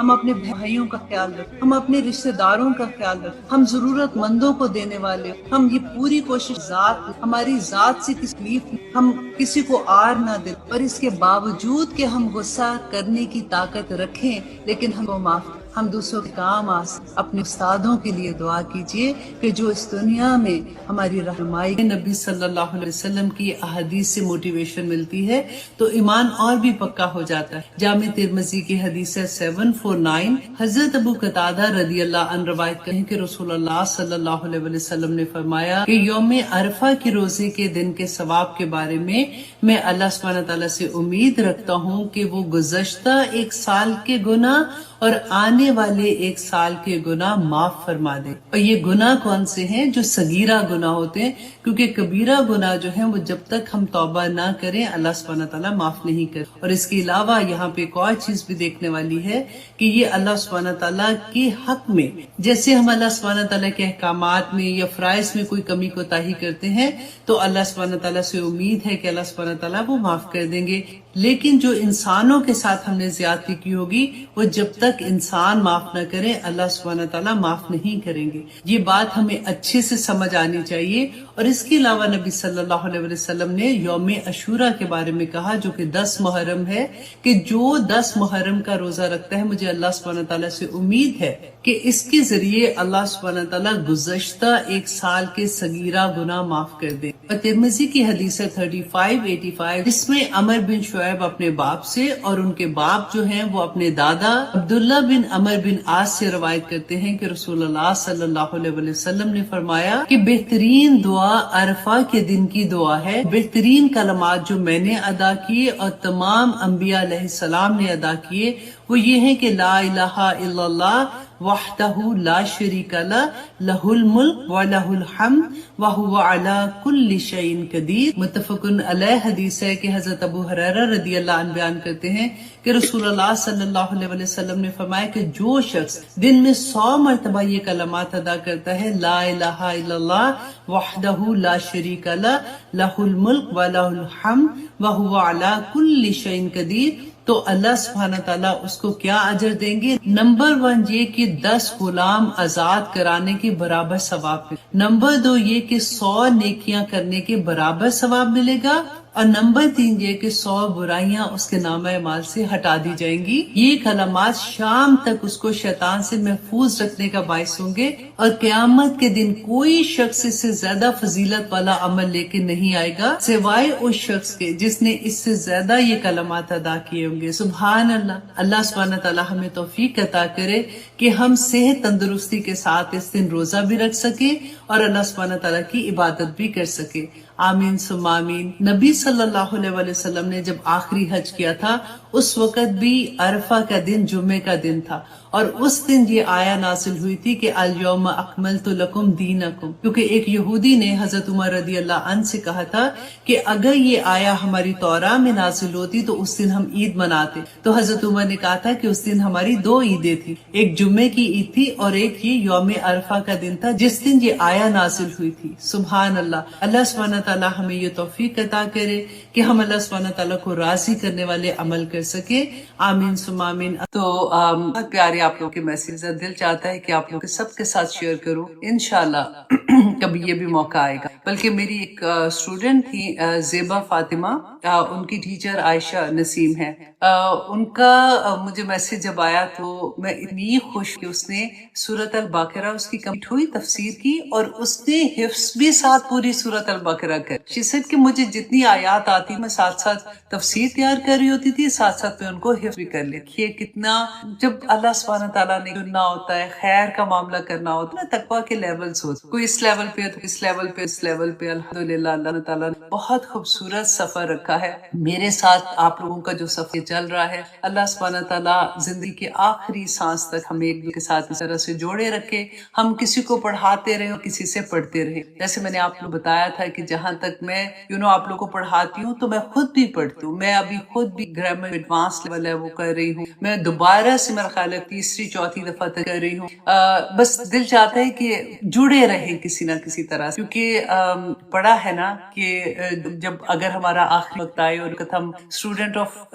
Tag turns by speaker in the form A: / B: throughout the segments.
A: ہم اپنے بھائیوں کا خیال رکھیں، ہم اپنے رشتہ داروں کا خیال رکھیں، ہم ضرورت مندوں کو دینے والے، ہم یہ پوری کوشش ہماری ذات سے کسی تکلیف، ہم کسی کو آر نہ دیں، اور اس کے باوجود کہ ہم غصہ کرنے کی طاقت رکھیں لیکن ہم کو معاف، ہم دوسروں کے کام اپنے استادوں کے لیے دعا کیجیے کہ جو اس دنیا میں ہماری رہنمائی، نبی صلی اللہ علیہ وسلم کی احادیث سے موٹیویشن ملتی ہے تو ایمان اور بھی پکا ہو جاتا ہے۔ جامع ترمذی کی حدیث ہے 749، حضرت ابو قتادہ رضی اللہ عنہ روایت کرتے ہیں کہ رسول اللہ صلی اللہ علیہ وسلم نے فرمایا کہ یوم عرفہ کے روزے کے دن کے ثواب کے بارے میں اللہ سبحانہ تعالیٰ سے امید رکھتا ہوں کہ وہ گزشتہ ایک سال کے گناہ اور آنے والے ایک سال کے گناہ معاف فرما دے۔ اور یہ گناہ کون سے ہیں؟ جو صغیرہ گناہ ہوتے ہیں، کیونکہ کبیرہ گناہ جو ہیں وہ جب تک ہم توبہ نہ کریں اللہ سبحانہ تعالیٰ معاف نہیں کرے۔ اور اس کے علاوہ یہاں پہ ایک اور چیز بھی دیکھنے والی ہے کہ یہ اللہ سبحانہ تعالیٰ کے حق میں، جیسے ہم اللہ سبحانہ تعالیٰ کے احکامات میں یا فرائض میں کوئی کمی کوتاہی کرتے ہیں تو اللہ سبحانہ تعالیٰ سے امید ہے کہ اللہ سبحانہ تعالیٰ وہ معاف کر دیں گے، لیکن جو انسانوں کے ساتھ ہم نے زیادتی کی ہوگی وہ جب تک انسان معاف نہ کرے اللہ سبحانہ تعالیٰ معاف نہیں کریں گے۔ یہ بات ہمیں اچھے سے سمجھ آنی چاہیے۔ اور اس کے علاوہ نبی صلی اللہ علیہ وسلم نے یوم عاشوراء کے بارے میں کہا جو کہ 10 محرم ہے، کہ جو 10 محرم کا روزہ رکھتا ہے مجھے اللہ سبحانہ تعالیٰ سے امید ہے کہ اس کے ذریعے اللہ سبحانہ تعالیٰ گزشتہ ایک سال کے صغیرہ گناہ معاف کر دے۔ اور ترمذی کی حدیث ہے 3585، جس میں عمر بن شعیب اپنے باپ سے اور ان کے باپ جو ہیں وہ اپنے دادا عبداللہ بن عمر بن عاص سے روایت کرتے ہیں کہ رسول اللہ صلی اللہ علیہ وسلم نے فرمایا کہ بہترین دعا عرفہ کے دن کی دعا ہے۔ بہترین کلمات جو میں نے ادا کیے اور تمام انبیاء علیہ السلام نے ادا کیے وہ یہ ہیں کہ لا الہ الا اللہ وحدہ لا شریک لہ لہ الملک ولہ الحمد وہو علی کل شیء قدیر۔ متفق علیہ حدیث ہے کہ حضرت ابو ہریرہ رضی اللہ عنہ بیان کرتے ہیں کہ رسول اللہ صلی اللہ علیہ وسلم نے فرمایا کہ جو شخص دن میں 100 مرتبہ یہ کلمات ادا کرتا ہے، لا الہ الا اللہ وحدہ لا شریک لہ لہ الملک ولہ الحمد وہو علی کل شیء قدیر، تو اللہ سبحانہ تعالیٰ اس کو کیا اجر دیں گے؟ نمبر 1 یہ کہ 10 غلام آزاد کرانے کے برابر ثواب، نمبر 2 یہ کہ 100 نیکیاں کرنے کے برابر ثواب ملے گا، اور نمبر 3 یہ کہ 100 برائیاں اس کے نامہ اعمال سے ہٹا دی جائیں گی۔ یہ کلمات شام تک اس کو شیطان سے محفوظ رکھنے کا باعث ہوں گے، اور قیامت کے دن کوئی شخص اس سے زیادہ فضیلت والا عمل لے کے نہیں آئے گا سوائے اس شخص کے جس نے اس سے زیادہ یہ کلمات ادا کیے ہوں گے۔ سبحان اللہ۔ اللہ سبحانہ تعالیٰ ہمیں توفیق عطا کرے کہ ہم صحت تندرستی کے ساتھ اس دن روزہ بھی رکھ سکیں اور اللہ سبحانہ تعالیٰ کی عبادت بھی کر سکے۔ آمین ثم آمین۔ نبی صلی اللہ علیہ وسلم نے جب آخری حج کیا تھا اس وقت بھی عرفہ کا دن جمعے کا دن تھا، اور اس دن یہ آیا نازل ہوئی تھی کہ الیوم اکملت لکم دینکم، کیونکہ ایک یہودی نے حضرت عمر رضی اللہ عنہ سے کہا تھا کہ اگر یہ آیا ہماری توراہ میں نازل ہوتی تو اس دن ہم عید مناتے، تو حضرت عمر نے کہا تھا کہ اس دن ہماری 2 عیدیں تھی، ایک جمعے کی عید تھی اور ایک یہ یوم عرفہ کا دن تھا جس دن یہ آیا نازل ہوئی تھی۔ سبحان اللہ۔ اللہ سبحانہ تعالیٰ ہمیں یہ توفیق عطا کرے کہ ہم اللہ سبحانہ تعالیٰ کو راضی کرنے والے عمل کر سکے۔ آمین ثم آمین۔ تو بہت پیارے آپ لوگوں کے میسیج، دل چاہتا ہے کہ آپ لوگ سب کے ساتھ شیئر کروں، انشاءاللہ کبھی یہ بھی موقع آئے گا۔ بلکہ میری ایک اسٹوڈنٹ تھی زیبا فاطمہ، ان کی ٹیچر عائشہ نسیم ہے، ان کا مجھے میسیج جب آیا تو میں اتنی خوش کہ اس نے سورۃ البقرہ اس کی کمپلیٹ ہوئی تفسیر کی اور اس نے حفظ بھی ساتھ پوری سورۃ البقرہ کر۔ شی سیڈ کہ مجھے جتنی آیات آتی میں ساتھ ساتھ تفسیر تیار کر رہی ہوتی تھی، ساتھ ساتھ میں ان کو حفظ بھی کر لیتی۔ کتنا جب اللہ سبحانہ تعالیٰ نے چننا ہوتا ہے، خیر کا معاملہ کرنا ہوتا ہے، تقویٰ کے لیولز ہوتے ہیں، کوئی اس لیول پہ تو اس لیول پہ اس لیول پہ۔ الحمدللہ اللہ تعالیٰ نے بہت خوبصورت سفر رکھا ہے میرے ساتھ۔ آپ لوگوں کا جو سفر چل رہا ہے، اللہ سبحانہ تعالیٰ زندگی کے آخری سانس تک ہمیں ایک دوسرے کے ساتھ اس طرح سے جوڑے رکھے، ہم کسی کو پڑھاتے رہے اور کسی سے پڑھتے رہے۔ جیسے میں نے آپ کو بتایا تھا کہ جہاں تک میں آپ لوگوں کو پڑھاتی ہوں تو میں خود بھی پڑھتی ہوں، میں ابھی خود بھی گرامر ایڈوانس لیول ہے وہ کر رہی ہوں، میں دوبارہ سے میرا خیال ہے 3ری 4تھی دفعہ تک کر رہی ہوں۔ بس دل چاہتا ہے کہ جڑے رہیں کسی نہ کسی طرح سے، کیونکہ پڑھا ہے نا کہ جب اگر ہمارا آخری وقت آئے اور ہم اسٹوڈنٹ آف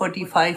A: 45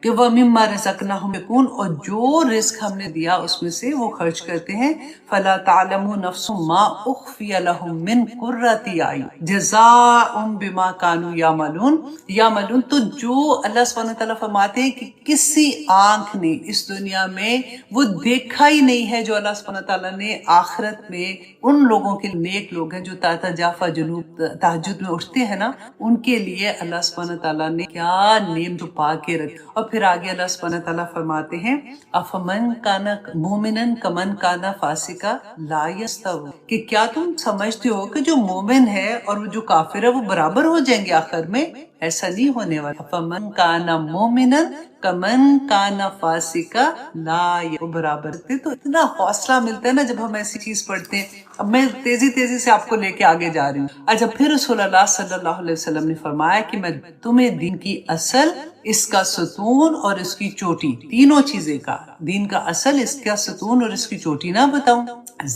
A: کہ وَمِمَّا رَزَقْنَاهُمْ يَنفِقُونَ، اور جو رزق ہم نے دیا اس میں سے وہ خرچ کرتے ہیں. فَلَا تَعْلَمُ نَفْسٌ مَا أُخْفِيَ لَهُم مِّن قُرَّةِ أَعْيُنٍ جَزَاءً بِمَا كَانُوا يَعْمَلُونَ. تو جو اللہ سبحانہ تعالیٰ فرماتے ہیں کہ کسی آنکھ نے اس دنیا میں وہ دیکھا ہی نہیں ہے جو اللہ سبحانہ تعالیٰ نے آخرت میں ان لوگوں کے نیک لوگ ہیں جو تتجافا جنوب تہجد میں اٹھتے ہیں نا، ان کے لیے اللہ سبحانہ تعالیٰ نے کیا نعمت چھپا کے رکھی. اور پھر آگے اللہ سبحانہ تعالیٰ فرماتے ہیں افمن کان مومنا کمن کان فاسقا لا یستوون، کہ کیا تم سمجھتے ہو کہ جو مومن ہے اور وہ جو کافر ہے وہ برابر ہو جائیں گے آخر میں؟ ایسا نہیں ہونے والا. فمن کان مومنا کمن کان فاسقا لا یستوون، برابر. تو اتنا حوصلہ ملتا ہے نا جب ہم ایسی چیز پڑھتے ہیں. اب میں تیزی سے آپ کو لے کے آگے جا رہی ہوں. اچھا، پھر رسول اللہ صلی اللہ علیہ وسلم نے فرمایا کہ میں تمہیں دین کی اصل، اس کا ستون اور اس کی چوٹی، تینوں چیزیں کا، دین کا اصل، اس کا ستون اور اس کی چوٹی نہ بتاؤں؟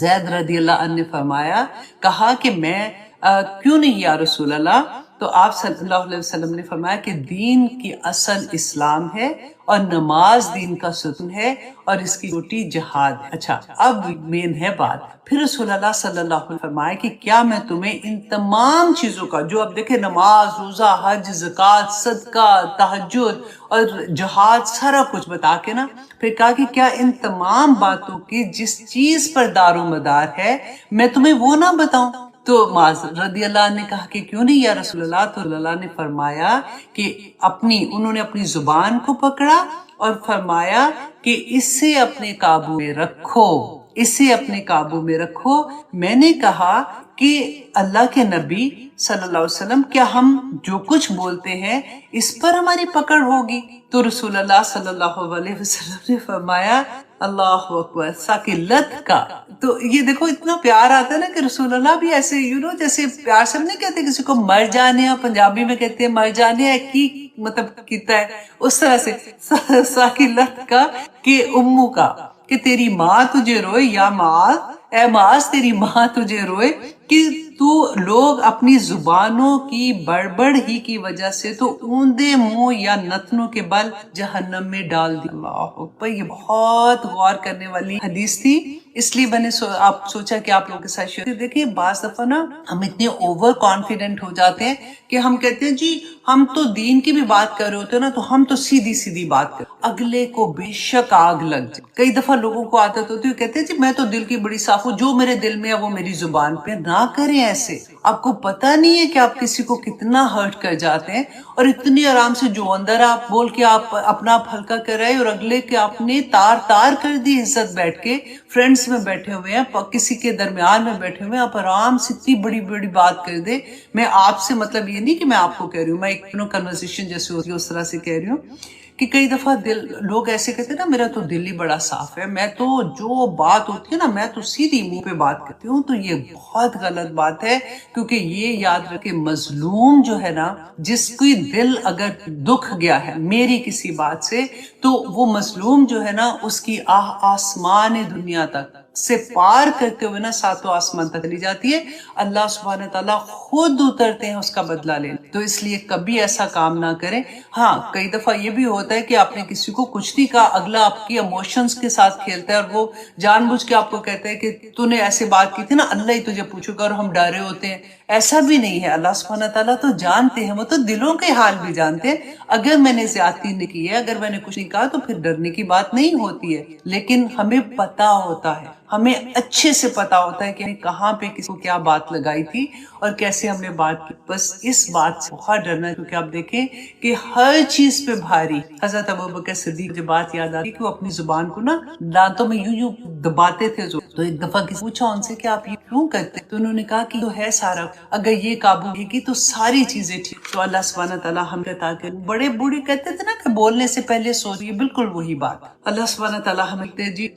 A: زید رضی اللہ عنہ نے فرمایا، کہا کہ میں کیوں نہیں یا رسول اللہ؟ تو آپ صلی اللہ علیہ وسلم نے فرمایا کہ دین کی اصل اسلام ہے اور نماز دین کا ستون ہے اور اس کی چوٹی جہاد ہے. اچھا، اب مین ہے بات. پھر رسول اللہ صلی اللہ علیہ وسلم نے فرمایا کہ کیا میں تمہیں ان تمام چیزوں کا، جو اب دیکھیں نماز، روزہ، حج، زکوٰۃ، صدقہ، تہجد اور جہاد، سارا کچھ بتا کے نا، پھر کہا کہ کیا ان تمام باتوں کی جس چیز پر دار و مدار ہے میں تمہیں وہ نہ بتاؤں؟ تو معاذ رضی اللہ عنہ نے کہا کہ کیوں نہیں یا رسول اللہ؟ تو اللہ نے فرمایا کہ انہوں نے اپنی زبان کو پکڑا اور فرمایا کہ اسے اپنے قابو میں رکھو، اسے اپنے قابو میں رکھو. میں نے کہا کہ اللہ کے نبی صلی اللہ علیہ وسلم، کیا ہم جو کچھ بولتے ہیں اس پر ہماری پکڑ ہوگی؟ تو رسول اللہ صلی اللہ علیہ وسلم نے فرمایا اللہ اکبر، ثقلت کا. تو یہ دیکھو اتنا پیار آتا ہے نا کہ رسول اللہ بھی ایسے جیسے پیار سے نہیں کہتے کسی کو مر جانے، پنجابی میں کہتے ہیں مر جانے کی مطلب کیتا ہے، اس طرح سے ثقلت کا کہ امو کا، کہ تیری ماں تجھے روئے، یا معاذ، اے معاذ تیری ماں تجھے روئے، کہ تو لوگ اپنی زبانوں کی بڑبڑ ہی کی وجہ سے تو اوندے منہ یا نتنوں کے بل جہنم میں ڈال دی. اللہ اکبر، یہ بہت غور کرنے والی حدیث تھی، اس لیے میں نے آپ سوچا کہ آپ لوگوں کے ساتھ شیئر. دیکھیں بعض دفعہ نا ہم اتنے اوور کانفیڈنٹ ہو جاتے ہیں کہ ہم کہتے ہیں جی ہم تو دین کی بھی بات کر رہے ہوتے ہیں نا، تو ہم تو سیدھی بات کر، اگلے کو بے شک آگ لگ جائے. کئی دفعہ لوگوں کو عادت ہوتی ہے، کہتے ہیں جی میں تو دل کی بڑی صاف ہوں، جو میرے دل میں ہے وہ میری زبان پہ. نہ کریں ایسے، آپ کو پتہ نہیں ہے کہ آپ کسی کو کتنا ہرٹ کر جاتے ہیں. اور اتنی آرام سے جو اندر آپ بول کے آپ اپنا آپ ہلکا کر رہے اور اگلے کے آپ نے تار کر دی. عزت بیٹھ کے فرینڈز میں بیٹھے ہوئے ہیں، کسی کے درمیان میں بیٹھے ہوئے ہیں، آپ آرام سے اتنی بڑی بات کر دے. میں آپ سے مطلب یہ نہیں کہ میں آپ کو کہہ رہی ہوں، میں ایک کنورسیشن جیسے ہوتی ہے اس طرح سے کہہ رہی ہوں کہ کئی دفعہ لوگ ایسے کہتے ہیں نا میرا تو دل ہی بڑا صاف ہے، میں تو جو بات ہوتی ہے نا میں تو سیدھی منہ پہ بات کرتی ہوں. تو یہ بہت غلط بات ہے، کیونکہ یہ یاد رکھے مظلوم جو ہے نا، جس کی دل اگر دکھ گیا ہے میری کسی بات سے، تو وہ مظلوم جو ہے نا اس کی آسمان دنیا تک سے پار کرتے ہوئے نا ساتوں آسمان تک چلی جاتی ہے. اللہ سبحانہ تعالیٰ خود اترتے ہیں اس کا بدلہ لینے. تو اس لیے کبھی ایسا کام نہ کریں. ہاں کئی دفعہ یہ بھی ہوتا ہے کہ آپ نے کسی کو کچھ نہیں کہا، اگلا آپ کی ایموشنز کے ساتھ کھیلتا ہے اور وہ جان بوجھ کے آپ کو کہتا ہے کہ تو نے ایسے بات کی تھی نا، اللہ ہی تجھے پوچھے گا، اور ہم ڈرے ہوتے ہیں. ایسا بھی نہیں ہے. اللہ سبحانہ تعالیٰ تو جانتے ہیں، وہ تو دلوں کے حال بھی جانتے ہیں. اگر میں نے زیادتی نہیں کی ہے، اگر میں نے کچھ نہیں کہا تو پھر ڈرنے کی بات نہیں ہوتی ہے. لیکن ہمیں پتا ہوتا ہے، ہمیں اچھے سے پتا ہوتا ہے کہ ہمیں کہاں پہ کسی کو کیا بات لگائی تھی اور کیسے ہم نے بات کی. بس اس بات سے بہت ڈرنا ہے، کیونکہ آپ دیکھیں کہ ہر چیز پہ بھاری حضرت ابوبکر صدیق کی بات یاد آتی کہ وہ اپنی زبان کو نا دانتوں میں یوں دباتے تھے. تو ایک دفعہ کسی پوچھا ان سے کہ آپ یہ کیوں کرتے؟ تو انہوں نے کہا کہ تو ہے سارا، اگر یہ قابو رہے گی تو ساری چیزیں ٹھیک. تو اللہ سبحانہ تعالیٰ ہم عطا کرے. بڑے بوڑھے کہتے تھے نا کہ بولنے سے پہلے سوچیے، بالکل وہی بات. اللہ سبحانہ تعالیٰ ہمیں جی.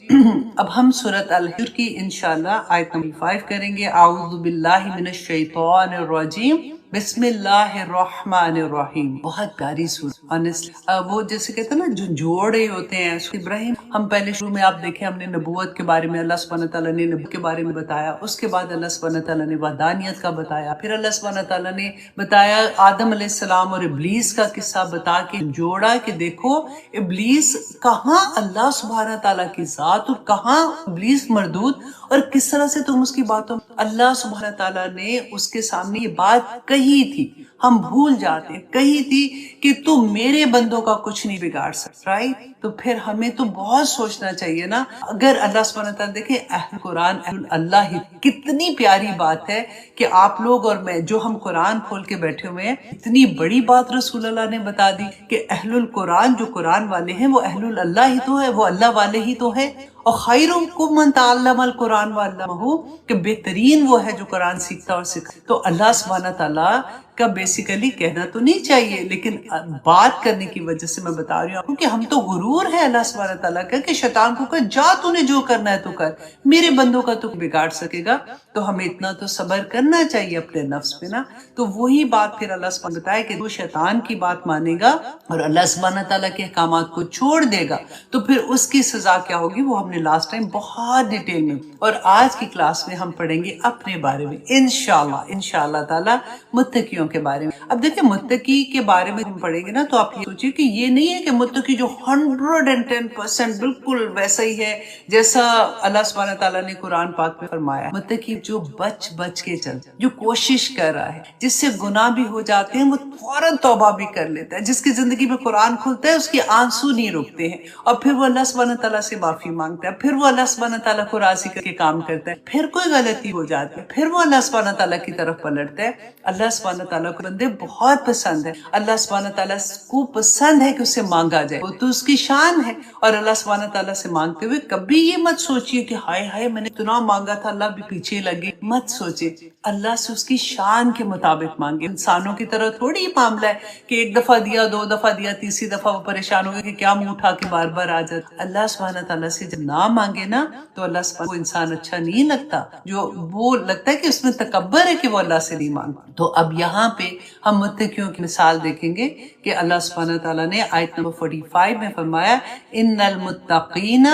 A: اب ہم سورۃ الحجر کی انشاءاللہ آیت نمبر 5 کریں گے. اعوذ باللہ من الشیطان الرجیم. بسم اللہ الرحمن الرحیم، بہت پیاری سورت آنیسٹلی۔ وہ جیسے کہتے ہیں نا جو جوڑے ہوتے ہیں ابراہیم، ہم پہلے شروع میں آپ دیکھیں ہم نے نبوت کے بارے میں اللہ سبحانہ تعالیٰ نے نبوت کے بارے میں بتایا، اس کے بعد اللہ سبحانہ تعالیٰ نے وحدانیت کا بتایا، پھر اللہ سبحانہ تعالیٰ نے بتایا آدم علیہ السلام اور ابلیس کا قصہ بتا کے جوڑا کہ دیکھو ابلیس کہاں اللہ سبحانہ تعالیٰ کی ذات اور کہاں ابلیس مردود، اور کس طرح سے تم اس کی باتوں، اللہ سبحانہ تعالیٰ نے اس کے سامنے یہ بات کہی تھی، ہم بھول جاتے ہیں، کہی تھی کہ تم میرے بندوں کا کچھ نہیں بگاڑ سکتا، رائٹ؟ تو پھر ہمیں تو بہت سوچنا چاہیے نا، اگر اللہ سبحانہ تعالیٰ دیکھیں اہل قرآن اہل اللہ ہی، کتنی پیاری بات ہے کہ آپ لوگ اور میں جو ہم قرآن کھول کے بیٹھے ہوئے ہیں، اتنی بڑی بات رسول اللہ نے بتا دی کہ اہل القرآن جو قرآن والے ہیں وہ اہل اللہ ہی تو ہے، وہ اللہ والے ہی تو ہے، اور خیرکم من تعلم القرآن وعلمہ، کہ بہترین وہ ہے جو قرآن سیکھتا اور سکھاتا۔ تو اللہ سبحانہ تعالیٰ کا بیسیکلی کہنا تو نہیں چاہیے، لیکن بات کرنے کی وجہ سے میں بتا رہی ہوں کیونکہ ہم تو غرور ہے اللہ سبحانہ تعالیٰ کا کہ شیطان کو کہ جا تو نے جو کرنا ہے تو کر، میرے بندوں کا تو بگاڑ سکے گا، تو ہمیں اتنا تو صبر کرنا چاہیے اپنے نفس پہ نا۔ تو وہی بات پھر اللہ سبحانہ بتایا کہ وہ شیطان کی بات مانے گا اور اللہ سبحانہ تعالیٰ کے احکامات کو چھوڑ دے گا تو پھر اس کی سزا کیا ہوگی، وہ ہم نے لاسٹ ٹائم بہت ڈیٹیل میں، اور آج کی کلاس میں ہم پڑھیں گے اپنے بارے میں انشاءاللہ تعالیٰ متقیوں کے بارے میں۔ اب دیکھیں متقی کے بارے میں ہم پڑھیں گے نا تو آپ یہ سوچیے کہ یہ نہیں ہے کہ متقی جو 110% بالکل ویسا ہی ہے جیسا اللہ سبحانہ تعالیٰ نے قرآن پاک میں فرمایا۔ متقی جو بچ بچ کے چلتا ہے، جو کوشش کر رہا ہے، جس سے گناہ بھی ہو جاتے ہیں وہ فوراً توبہ بھی کر لیتا ہے، جس کی زندگی میں قرآن کھلتا ہے اس کی آنسو نہیں رکتے ہیں، اور پھر وہ اللہ سبحانہ تعالیٰ سے معافی مانگتا ہے، پھر وہ اللہ سبحانہ تعالیٰ کو راضی کر کے کام کرتا ہے، پھر کوئی غلطی ہو جاتی ہے پھر وہ اللہ سبحانہ تعالیٰ کی طرف پلٹتا ہے۔ اللہ سبحانہ تعالیٰ کو بندے بہت پسند ہے، اللہ سبحانہ تعالیٰ کو پسند ہے کہ اسے مانگا جائے، وہ تو اس کی شان ہے، اور اللہ سبحانہ تعالیٰ سے مانگتے ہوئے کبھی یہ مت سوچیے کہ ہائے ہائے میں نے اتنا مانگا تھا اللہ بھی پیچھے لگے، مت سوچے، اللہ سے اس کی شان کے مطابق مانگے۔ انسانوں کی طرح تھوڑی ہی معاملہ ہے کہ ایک دفعہ دیا، دو دفعہ دیا، تیسری دفعہ وہ پریشان ہو گئے کہ کیا منہ اٹھا کے بار بار آ جاتا۔ اللہ سبحانہ تعالیٰ سے جب نہ مانگے نا تو اللہ سبحانہ کو انسان اچھا نہیں لگتا، جو وہ لگتا ہے کہ اس میں تکبر ہے کہ وہ اللہ سے نہیں مانگتا۔ تو اب یہاں پہ ہم متقیوں کی مثال دیکھیں گے کہ اللہ سبحانہ تعالیٰ نے آیت نمبر 45 میں فرمایا ان المتقین،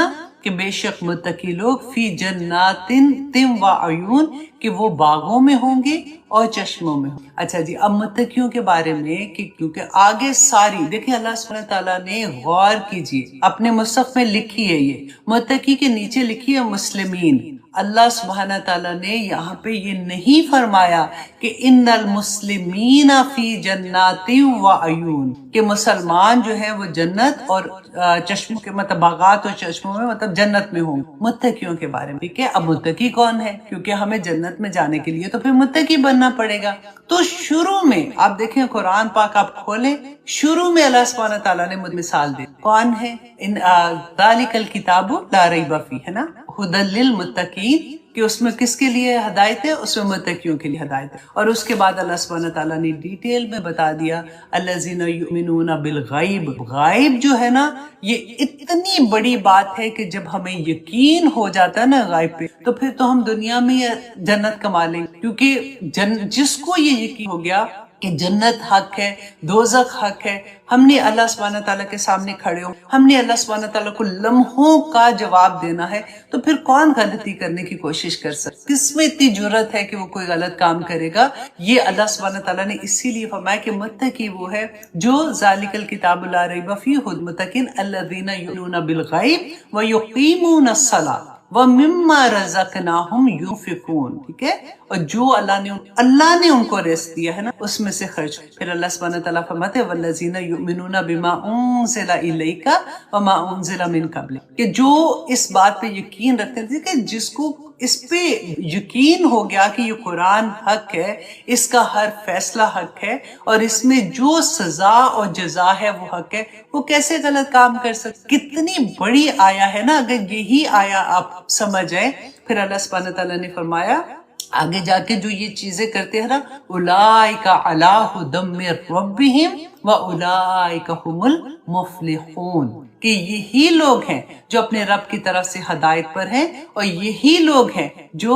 A: کہ بے شک متقی لوگ فی جنات و عیون، کہ وہ باغوں میں ہوں گے اور چشموں میں ہوں گے۔ اچھا جی، اب متقیوں کے بارے میں کہ کیونکہ آگے ساری دیکھیں اللہ سبحانہ تعالیٰ نے غور کیجیے اپنے مصحف میں لکھی ہے، یہ متقی کے نیچے لکھی ہے مسلمین۔ اللہ سبحانہ تعالیٰ نے یہاں پہ یہ نہیں فرمایا کہ ان المسلمین فی جنات و عیون، کہ مسلمان جو ہے وہ جنت اور چشموں کے مطلب باغات اور چشموں میں مطلب جنت میں ہوں۔ متقیوں کے بارے میں ٹھیک ہے۔ اب متقی کون ہے؟ کیونکہ ہمیں جنت میں جانے کے لیے تو پھر متقی بننا پڑے گا۔ تو شروع میں آپ دیکھیں قرآن پاک آپ کھولیں، شروع میں اللہ سبحانہ تعالیٰ نے مثال دی، کون ہے؟ ذالک الکتاب لا ریب فیہ، ہے نا، ھدی للمتقین، کہ اس میں کس کے لیے ہدایت ہے؟ اس میں متقیوں کے لیے ہدایت ہے۔ اور اس کے بعد اللہ سبحانہ تعالیٰ نے ڈیٹیل میں بتا دیا الذین یؤمنون بالغیب، غائب جو ہے نا یہ اتنی بڑی بات ہے کہ جب ہمیں یقین ہو جاتا ہے نا غائب پہ تو پھر تو ہم دنیا میں جنت کما لیں گے، کیونکہ جس کو یہ یقین ہو گیا کہ جنت حق ہے، دوزخ حق ہے، ہم نے اللہ سبحانہ تعالیٰ کے سامنے کھڑے ہو، ہم نے اللہ سبحانہ تعالیٰ کو لمحوں کا جواب دینا ہے، تو پھر کون غلطی کرنے کی کوشش کر سکتا؟ کس میں اتنی جرت ہے کہ وہ کوئی غلط کام کرے گا؟ یہ اللہ سبحانہ تعالیٰ نے اسی لیے فرمایا کہ متقی وہ ہے جو ذالک الکتاب لا ریب فیہ ھدی للمتقین الذین یؤمنون بالغیب ویقیمون الصلاۃ وَمِمَّا رَزَقْنَاهُمْ يُنْفِقُونَ، ٹھیک ہے، اور جو اللہ نے ان کو رزق دیا ہے نا اس میں سے خرچ۔ پھر اللہ سبحانہ تعالیٰ فرماتے ہیں وَالَّذِينَ يُؤْمِنُونَ بِمَا أُنزِلَ إِلَيْكَ وَمَا أُنزِلَ مِن قَبْلِكَ، کہ جو اس بات پہ یقین رکھتے تھے کہ جس کو اس پہ یقین ہو گیا کہ یہ قرآن حق ہے، اس کا ہر فیصلہ حق ہے، اور اس میں جو سزا اور جزا ہے وہ حق ہے، وہ کیسے غلط کام کر سکتے؟ کتنی بڑی آیا ہے نا، اگر یہی آیا آپ سمجھ آئے۔ پھر اللہ سبحانہ تعالیٰ نے فرمایا آگے جا کے جو یہ چیزیں کرتے ہیں نا اولئک علی ھدی من ربہم واولئک ھم المفلحون، کہ یہی لوگ ہیں جو اپنے رب کی طرف سے ہدایت پر ہیں، اور یہی لوگ ہیں جو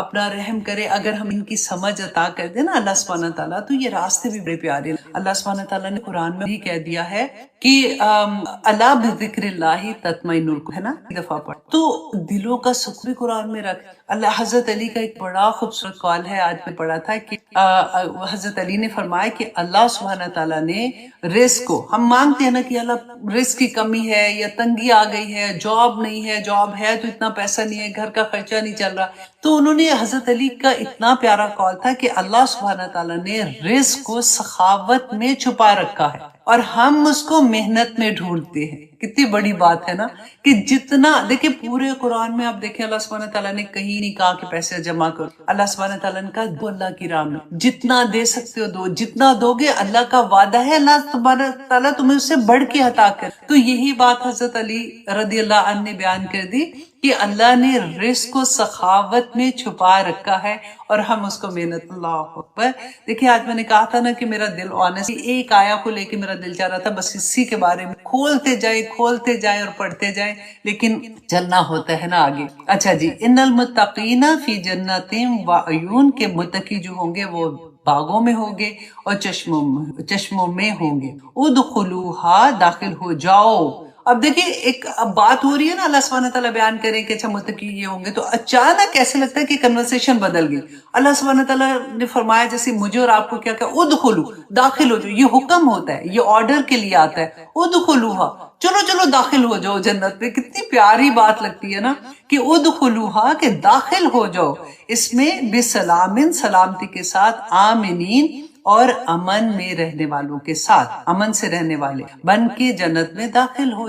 A: اپنا رحم کرے، اگر ہم ان کی سمجھ عطا کر دیں نا اللہ سبحانہ تعالیٰ، تو یہ راستے بھی بڑے پیارے ہیں۔ اللہ سبحانہ تعالیٰ نے قرآن میں بھی کہہ دیا ہے کہ اللہ بذکر اللہ تطمئن القلوب، ہے نا، دفعہ پڑھ تو دلوں کا سکون بھی قرآن میں رکھ۔ اللہ حضرت علی کا ایک بڑا خوبصورت قول ہے، آج میں پڑھا تھا کہ حضرت علی نے فرمایا کہ اللہ سبحانہ تعالیٰ نے رزق کو، ہم مانگتے ہیں نا کہ اللہ رزق کی کمی ہے یا تنگی آ گئی ہے، جاب نہیں ہے، جاب ہے تو اتنا پیسہ نہیں ہے، گھر کا خرچہ نہیں چل رہا، تو انہوں نے حضرت علی کا اتنا پیارا قول تھا کہ اللہ سبحانہ تعالیٰ نے رزق کو سخاوت میں چھپا رکھا ہے اور ہم اس کو محنت میں ڈھونڈتے ہیں۔ کتنی بڑی بات ہے نا کہ جتنا دیکھیں پورے قرآن میں آپ دیکھیں اللہ سبحانہ تعالیٰ نے کہیں نہیں کہا کہ پیسے جمع کرو، اللہ سبحانہ تعالیٰ نے کہا دو اللہ کی راہ میں، جتنا دے سکتے ہو دو، جتنا دو گے اللہ کا وعدہ ہے اللہ سبحانہ تعالیٰ تمہیں اس سے بڑھ کے عطا کر۔ تو یہی بات حضرت علی رضی اللہ عنہ نے بیان کر دی کہ اللہ نے رزق کو سخاوت میں چھپا رکھا ہے اور ہم اس کو محنت۔ اللہ اکبر۔ دیکھیں آج میں نے کہا تھا نا کہ میرا دل آنےسٹلی ایک آیا کو لے کے میرا دل چاہ رہا تھا بس اسی کے بارے میں کھولتے جائیں اور پڑھتے جائیں، لیکن چلنا ہوتا ہے نا آگے۔ اچھا جی، ان المتقین فی جنات و عیون، کے متقی جو ہوں گے وہ باغوں میں ہوں گے اور چشموں میں ہوں گے۔ ادخلوہا، داخل ہو جاؤ۔ اب دیکھیں ایک بات ہو رہی ہے نا، اللہ سبحانہ تعالیٰ بیان کریں کہ اچھا متقی یہ ہوں گے، تو اچانک ایسے لگتا ہے کہ کنورسیشن بدل گئی۔ اللہ سبحانہ تعالیٰ نے فرمایا جیسے مجھے اور آپ کو کیا کہ ادخلو، داخل ہو جاؤ، یہ حکم ہوتا ہے، یہ آرڈر کے لیے آتا ہے۔ ادخلوہا، چلو داخل ہو جاؤ جنت میں۔ کتنی پیاری بات لگتی ہے نا کہ ادخلوہا، کہ داخل ہو جاؤ اس میں بسلام، سلامتی کے ساتھ، آمنین، اور امن میں رہنے والوں کے ساتھ، امن سے رہنے والے بن کے جنت میں داخل ہو۔